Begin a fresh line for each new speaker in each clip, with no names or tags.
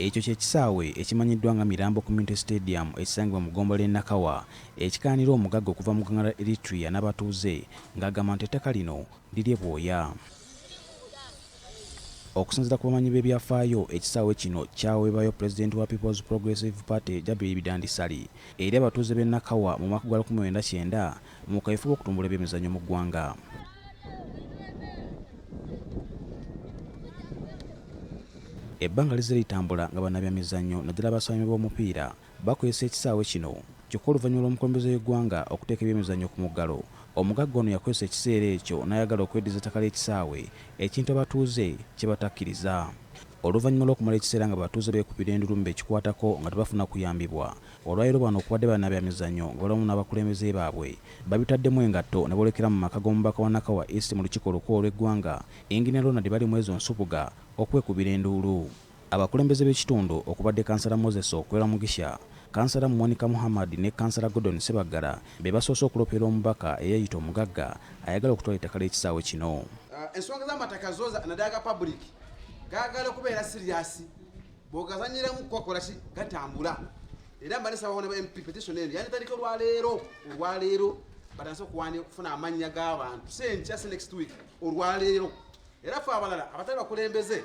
Ekyo ky'ekisaawe ekimanyiddwa nga Mirambo Community Stadium ekisangibwa mu ggombolola Nakawa ekikaanira omugagga okuva mu ggwanga lya Eritrea n'abatuuze ng'agamba nti ettaka lino lirye bwoya. Okusinziira ku bamanyi b'ebyafaayo, ekisaawe kino kyaweebwayo Pulezidenti wa People's Progressive Party Jabir Bidandisali eri abatuuze b'e Nakawa mu mwaka gwa 1990 mu kaweefube okutumbula ebyemizannyo mu ggwanga. Ebbanga lizze litambula nga bannabyamizannyo naddala abasambi b'omupiira bakozesa ekisaawe kino kyokka oluvannyuma lw'omukulembeze w'eggwanga okuteeka ebyemizannyo ku muggalo, omugagga ono yakozesa ekiseera ekyo n'ayagala okweddiza ettaka ly'ekisaawe, ekintu abatuuze kye batakkiriza. Oluvannyuma lw'okumala ekiseera nga batuuze beekupira endulu bekikwatako nga tebafuna kuyambibwa, olwaleero bano okubadde bannabyamizannyo nga balamu n'abakulembeze baabwe babitaddemu engatto ne boolekera mu maka g'omubaka wa Nakawa East mu lukiiko olukulu olweggwanga Engineer Ronald Balimwezo Nsubuga okwekubira enduulu. Abakulembeze b'ekitundu okubadde Kansala Moses Okwera Mugisha, Kansala Monica Muhammad ne Kansala Gordon Sebagala be basoose okulopera omubaka eyayita omugagga ayagala okutwala ettaka ly'ekisaawe kino.
Ensonga z'amataka zooza nadaga public gaagala okubeera serious bw'ogazanyiramu kukola ki gatambula. Era mbalesa bawana ba MP petition eno yanitandika olwaleero batanse okufuna amannya g'abantu senkya next week olwaleero. Era ffe abalala abatali bakulembeze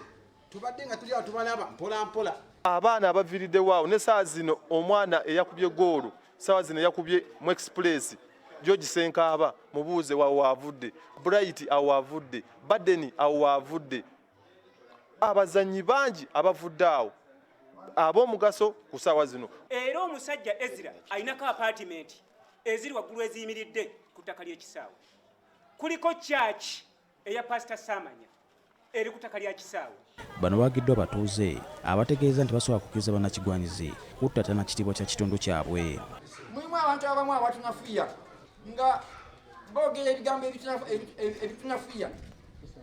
tubadde nga tuli awo tubalaba mpola mpola.
Abaana abaviridde waawo ne saa zino omwana eyakubye goolu saawa zino eyakubye mu express George Senkaaba mubuuze waawo wavudde, Bright awo wavudde, Badeni awo wavudde. Abazannyi bangi abavudde awo ab'omugaso ku saawa zino.
Era omusajja Ezra alinako apartment eziri waggulu eziyimiridde ku ttaka ly'ekisaawe. Kuliko church eya Pastor Samanya eri ku ttaka lya kisaawe.
Bano bagiddwa abatuuze abategeeza nti basobola kukkiriza bannakigwanyizi kuttattana kitiibwa kya kitundu kyabwe.
Mulimu abantu abamu abatunafuya nga boogera ebigambo ebitunafuya.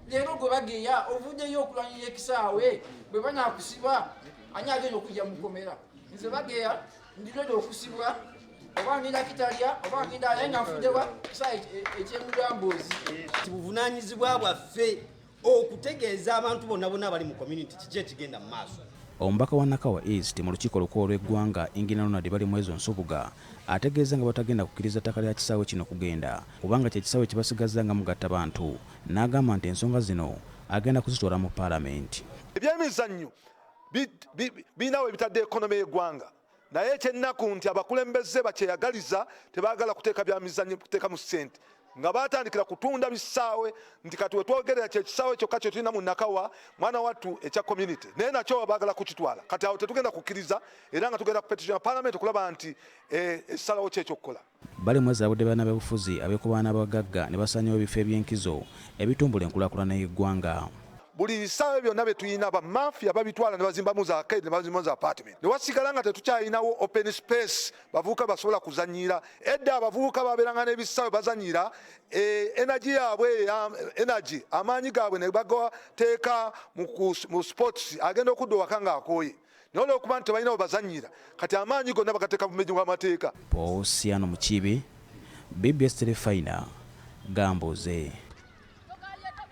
Leero gwe bageya ovuddeyo okulwanira ekisaawe bwe banaakusibwa ani agenda okujja mu kkomera. Nze bageya ndireda okusibwa oba ngenda kitalya oba ngenda aye nga nfuddewa kisaawe ekyemudamboozi.
Buvunaanyizibwa bwaffe okutegeeza abantu bonna abali mu community kiki ekigenda mu maaso.
Omubaka wa Nakawa East mu lukiiko olukulu olw'eggwanga Engineer Ronald Balimwezo Nsubuga ategeeza nga batagenda kukkiriza ttaka lya kisaawe kino kugenda kubanga kye kisaawe kye basigaza nga mugatta bantu, n'agamba nti ensonga zino agenda kuzitwala mu paalamenti.
Ebyemizannyo birinawo ebitadde ekonomi y'eggwanga, naye ekyennaku nti abakulembeze bakyeyagaliza tebaagala kuteeka byamizannyo kuteeka mu ssente nga batandikira kutunda bisaawe nti kati wetwogerera kyekisaawe kyokka kye tulina mu Nakawa mwana wattu ekya community naye nakyo baagala kukitwala. Kati awo tetugenda kukkiriza era nga tugenda ku petition ya parliament okulaba nti essalawo kyekyokukola.
Balimwezo alabudde bannabyabufuzi abekobaana abagagga ne basaanyawo ebifo eby'enkizo ebitumbula enkulaakulana y'eggwanga.
Buli bisaawe byonna bye tulina bamafia babitwala ne bazimbamu za arcade ne bazimbamu za apartment. Ne wasigala nga tetukyalinawo open space bavubuka basobola kuzannyira. Edda abavubuka babeeranga n'ebisaawe bazannyira energy yaabwe energy amaanyi gaabwe ne bagateeka mu sports agenda okudda ewaka ng'akooye. Naye olw'okuba nti tebalina we bazannyira kati amaanyi gonna bagateeka mu mejju gw'amateeka.
Paul Siano Mukibi, BBS Telefina, Gamboze.